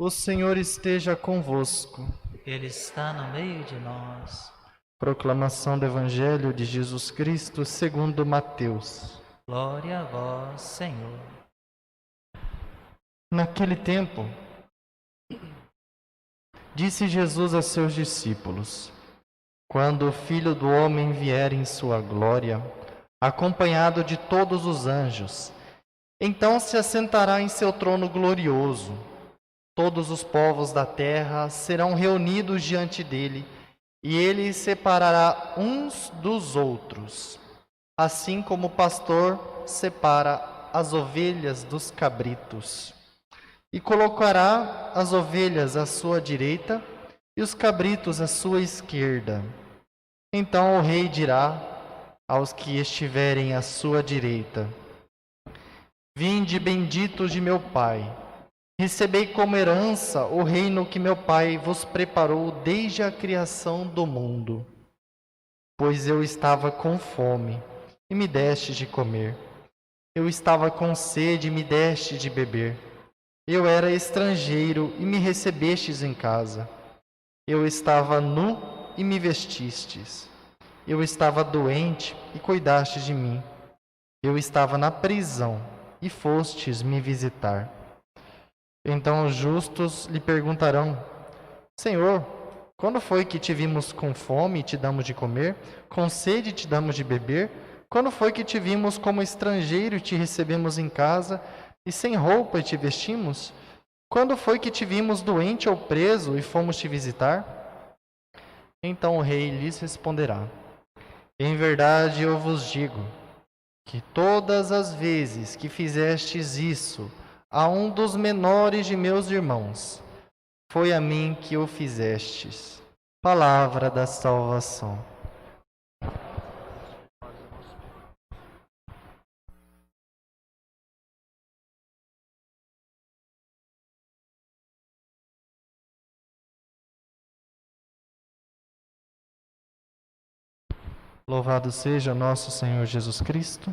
O Senhor esteja convosco. Ele está no meio de nós. Proclamação do Evangelho de Jesus Cristo segundo Mateus. Glória a vós, Senhor. Naquele tempo, disse Jesus a seus discípulos: Quando o Filho do Homem vier em sua glória, acompanhado de todos os anjos, então se assentará em seu trono glorioso. Todos os povos da terra serão reunidos diante dele, e ele separará uns dos outros, assim como o pastor separa as ovelhas dos cabritos. E colocará as ovelhas à sua direita e os cabritos à sua esquerda. Então o rei dirá aos que estiverem à sua direita: Vinde, benditos de meu Pai, recebei como herança o reino que meu Pai vos preparou desde a criação do mundo. Pois eu estava com fome, e me deste de comer. Eu estava com sede, e me deste de beber. Eu era estrangeiro, e me recebestes em casa. Eu estava nu, e me vestistes. Eu estava doente, e cuidastes de mim. Eu estava na prisão, e fostes me visitar. Então os justos lhe perguntarão: Senhor, quando foi que te vimos com fome e te damos de comer, com sede e te damos de beber? Quando foi que te vimos como estrangeiro e te recebemos em casa, e sem roupa e te vestimos? Quando foi que te vimos doente ou preso e fomos te visitar? Então o rei lhes responderá: Em verdade eu vos digo que todas as vezes que fizestes isso a um dos menores de meus irmãos, foi a mim que o fizestes. Palavra da salvação. Louvado seja nosso Senhor Jesus Cristo.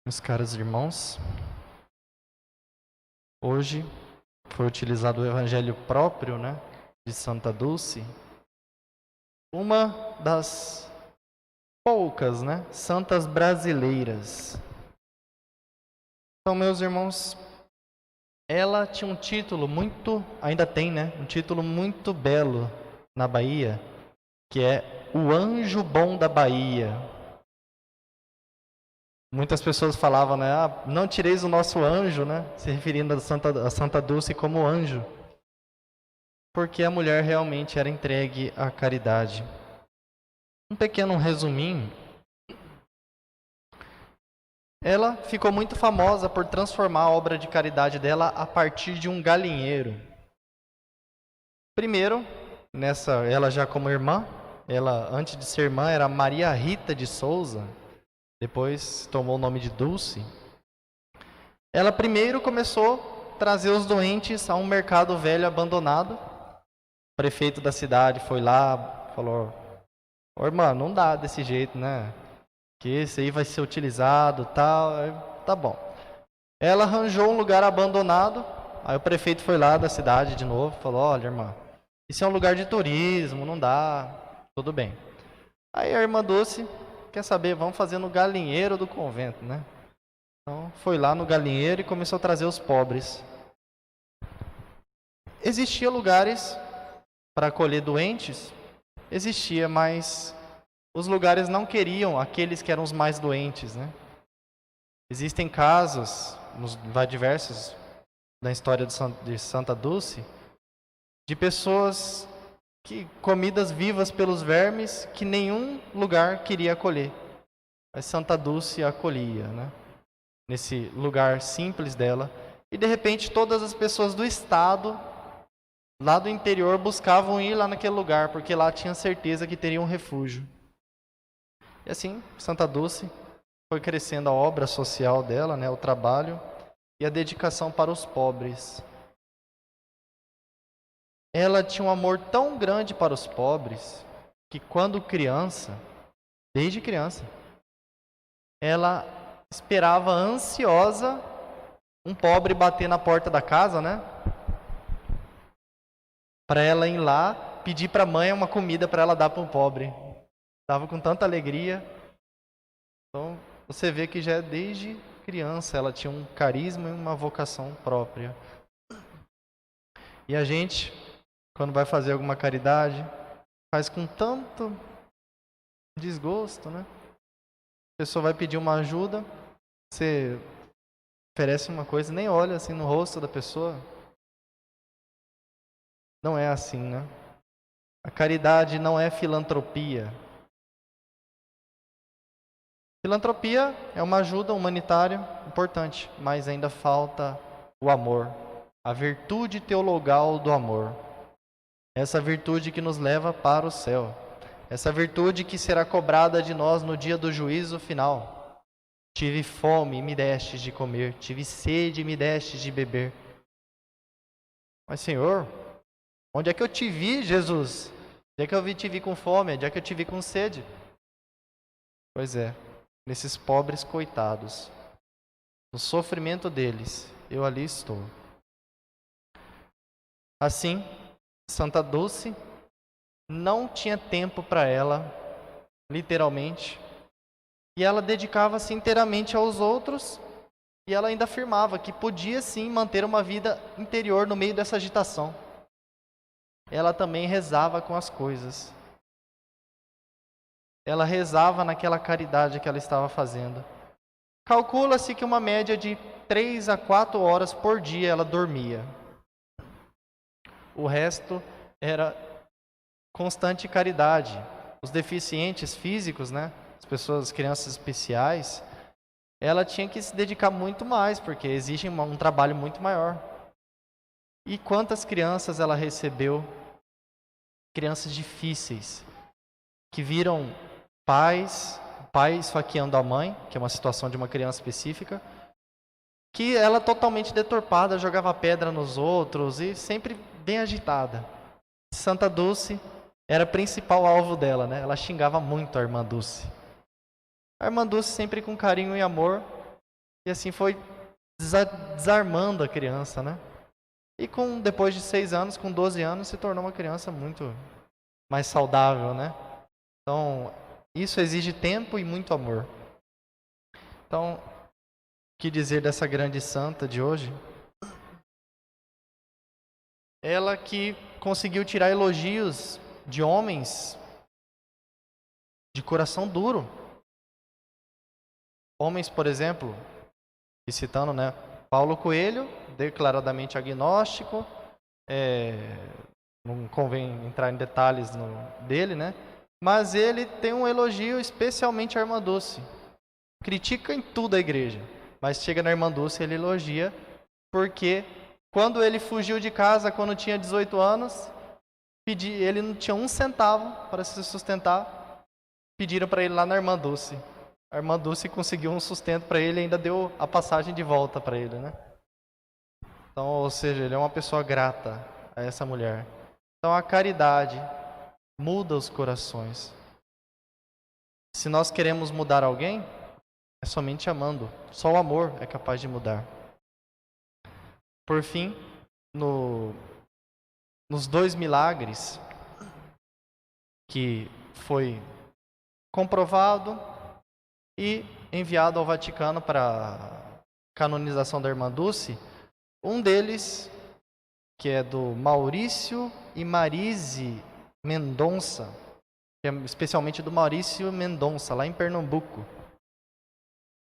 Meus caros irmãos, hoje foi utilizado o evangelho próprio, de Santa Dulce, uma das poucas, santas brasileiras. Então, meus irmãos, ela tinha um título ainda tem, um título muito belo na Bahia, que é o Anjo Bom da Bahia. Muitas pessoas falavam, não tireis o nosso anjo, se referindo a Santa Dulce como anjo, porque a mulher realmente era entregue à caridade. Um pequeno resuminho. Ela ficou muito famosa por transformar a obra de caridade dela a partir de um galinheiro. Primeiro, ela já como irmã, ela antes de ser irmã era Maria Rita de Souza, depois tomou o nome de Dulce. Ela primeiro começou a trazer os doentes a um mercado velho abandonado. O prefeito da cidade foi lá, falou: Ô, irmã, não dá desse jeito, que esse aí vai ser utilizado, tal. Tá bom. Ela arranjou um lugar abandonado. Aí o prefeito foi lá da cidade de novo, falou: olha, irmã, isso é um lugar de turismo, não dá. Tudo bem. Aí a irmã Dulce: quer saber, vamos fazer no galinheiro do convento, Então foi lá no galinheiro e começou a trazer os pobres. Existia lugares para acolher doentes? Existia, mas os lugares não queriam aqueles que eram os mais doentes, Existem casos, diversos, na história de Santa Dulce, de pessoas comidas vivas pelos vermes, que nenhum lugar queria acolher. Mas Santa Dulce acolhia, nesse lugar simples dela. E de repente todas as pessoas do estado, lá do interior, buscavam ir lá naquele lugar, porque lá tinham certeza que teriam um refúgio. E assim, Santa Dulce foi crescendo a obra social dela, o trabalho e a dedicação para os pobres. Ela tinha um amor tão grande para os pobres que quando criança, desde criança, ela esperava ansiosa um pobre bater na porta da casa, né? Para ela ir lá pedir para a mãe uma comida para ela dar para um pobre. Estava com tanta alegria. Então, você vê que já desde criança ela tinha um carisma e uma vocação própria. E a gente, quando vai fazer alguma caridade, faz com tanto desgosto, né? A pessoa vai pedir uma ajuda, você oferece uma coisa, nem olha assim no rosto da pessoa. Não é assim, né? A caridade não é filantropia. Filantropia é uma ajuda humanitária importante, mas ainda falta o amor, a virtude teologal do amor. Essa virtude que nos leva para o céu. Essa virtude que será cobrada de nós no dia do juízo final. Tive fome e me destes de comer, tive sede e me destes de beber. Mas, Senhor, onde é que eu te vi, Jesus? Onde é que eu te vi com fome? Onde é que eu te vi com sede? Pois é, nesses pobres coitados, no sofrimento deles, eu ali estou. Assim, Santa Dulce não tinha tempo para ela, literalmente, e ela dedicava-se inteiramente aos outros, e ela ainda afirmava que podia sim manter uma vida interior no meio dessa agitação. Ela também rezava com as coisas. Ela rezava naquela caridade que ela estava fazendo. Calcula-se que uma média de 3 a 4 horas por dia ela dormia. O resto era constante caridade. Os deficientes físicos, né? As pessoas, as crianças especiais, ela tinha que se dedicar muito mais, porque exige um trabalho muito maior. E quantas crianças ela recebeu? Crianças difíceis, que viram pais esfaqueando a mãe, que é uma situação de uma criança específica, que ela totalmente deturpada, jogava pedra nos outros e sempre bem agitada. Santa Dulce era o principal alvo dela, né? Ela xingava muito a irmã Dulce. A irmã Dulce sempre com carinho e amor, e assim foi desarmando a criança, né? E depois de 6 anos, com 12 anos, se tornou uma criança muito mais saudável, né? Então, isso exige tempo e muito amor. Então, o que dizer dessa grande santa de hoje? Ela que conseguiu tirar elogios de homens de coração duro. Homens, por exemplo, citando, né, Paulo Coelho, declaradamente agnóstico, não convém entrar em detalhes dele, né? Mas ele tem um elogio especialmente à irmã Dulce. Critica em tudo a igreja, mas chega na irmã Dulce, ele elogia, porque quando ele fugiu de casa, quando tinha 18 anos, ele não tinha 1 centavo para se sustentar, pediram para ele lá na irmã Dulce. A irmã Dulce conseguiu um sustento para ele e ainda deu a passagem de volta para ele, né? Então, ou seja, ele é uma pessoa grata a essa mulher. Então, a caridade muda os corações. Se nós queremos mudar alguém, é somente amando. Só o amor é capaz de mudar. Por fim, nos 2 milagres que foi comprovado e enviado ao Vaticano para a canonização da irmã Dulce, um deles, que é do Maurício e Marise Mendonça, que é especialmente do Maurício Mendonça, lá em Pernambuco.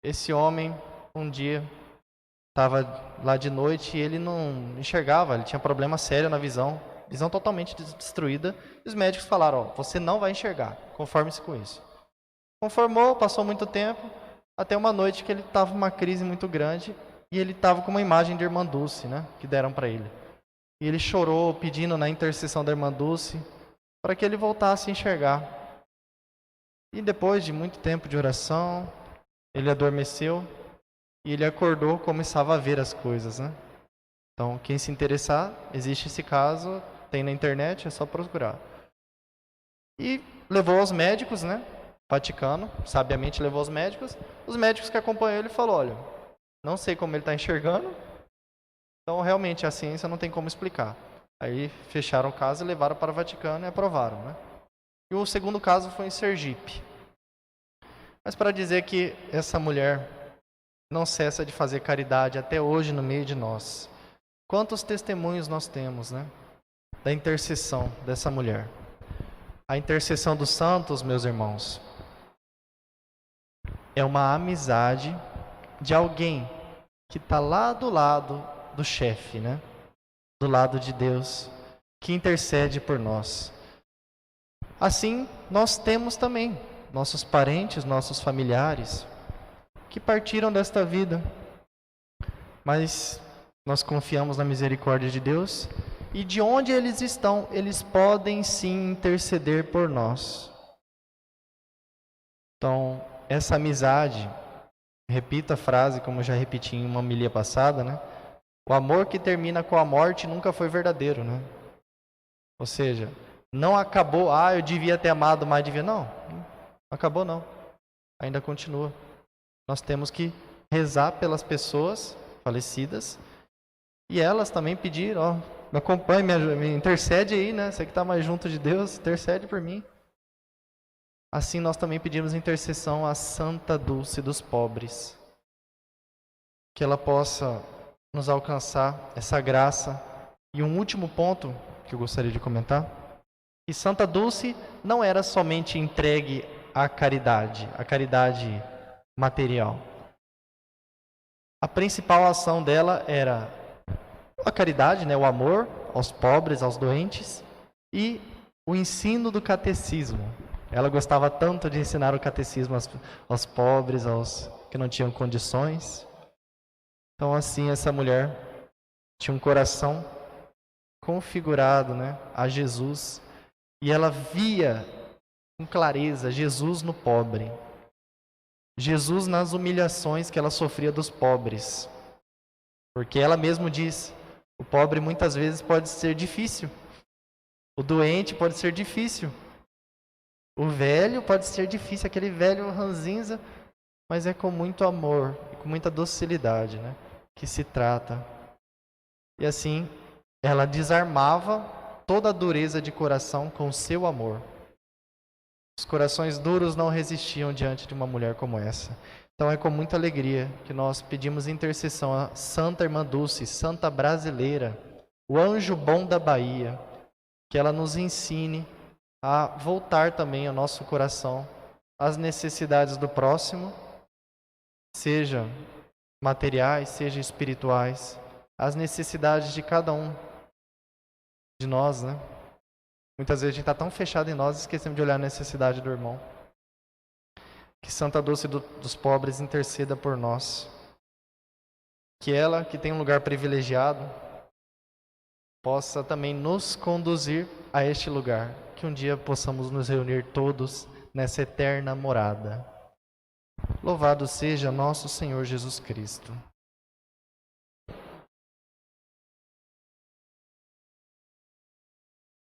Esse homem, um dia, estava lá de noite e ele não enxergava, ele tinha problema sério na visão totalmente destruída. E os médicos falaram, você não vai enxergar, conforme-se com isso. Conformou, passou muito tempo, até uma noite que ele estava numa crise muito grande e ele estava com uma imagem de irmã Dulce, né, que deram para ele. E ele chorou pedindo na intercessão da irmã Dulce para que ele voltasse a enxergar. E depois de muito tempo de oração, ele adormeceu e ele acordou, começava a ver as coisas, né? Então, quem se interessar, existe esse caso, tem na internet, é só procurar. E levou aos médicos, né? Vaticano, sabiamente levou aos médicos. Os médicos que acompanhou ele falou, olha, não sei como ele está enxergando, Então, realmente, a ciência não tem como explicar. Aí fecharam o caso e levaram para o Vaticano e aprovaram, né? E o segundo caso foi em Sergipe. Mas para dizer que essa mulher não cessa de fazer caridade até hoje no meio de nós. Quantos testemunhos nós temos, né? Da intercessão dessa mulher. A intercessão dos santos, meus irmãos, é uma amizade de alguém que está lá do lado do chefe, né? Do lado de Deus, que intercede por nós. Assim, nós temos também nossos parentes, nossos familiares, que partiram desta vida. Mas nós confiamos na misericórdia de Deus, e de onde eles estão, eles podem sim interceder por nós. Então, essa amizade, repito a frase como eu já repeti em uma homilia passada, né? O amor que termina com a morte nunca foi verdadeiro, né? Ou seja, não acabou, eu devia ter amado mais, não acabou não, ainda continua. Nós temos que rezar pelas pessoas falecidas e elas também pedir, me acompanhe, me intercede aí, né? Você que está mais junto de Deus, intercede por mim. Assim nós também pedimos intercessão à Santa Dulce dos pobres, que ela possa nos alcançar essa graça. E um último ponto que eu gostaria de comentar, que Santa Dulce não era somente entregue à caridade, a caridade material. A principal ação dela era a caridade, né, o amor aos pobres, aos doentes, e o ensino do catecismo. Ela gostava tanto de ensinar o catecismo aos pobres, aos que não tinham condições. Então, assim, essa mulher tinha um coração configurado, né, a Jesus, e ela via com clareza Jesus no pobre, Jesus nas humilhações que ela sofria dos pobres, porque ela mesma diz, o pobre muitas vezes pode ser difícil, o doente pode ser difícil, o velho pode ser difícil, aquele velho ranzinza, mas é com muito amor e com muita docilidade, né, que se trata. E assim, ela desarmava toda a dureza de coração com o seu amor. Os corações duros não resistiam diante de uma mulher como essa. Então é com muita alegria que nós pedimos intercessão a Santa Irmã Dulce, Santa Brasileira, o anjo bom da Bahia, que ela nos ensine a voltar também ao nosso coração às necessidades do próximo, seja materiais, seja espirituais, as necessidades de cada um de nós, né? Muitas vezes a gente está tão fechado em nós, esquecemos de olhar a necessidade do irmão. Que Santa Dulce dos pobres interceda por nós. Que ela, que tem um lugar privilegiado, possa também nos conduzir a este lugar. Que um dia possamos nos reunir todos nessa eterna morada. Louvado seja nosso Senhor Jesus Cristo.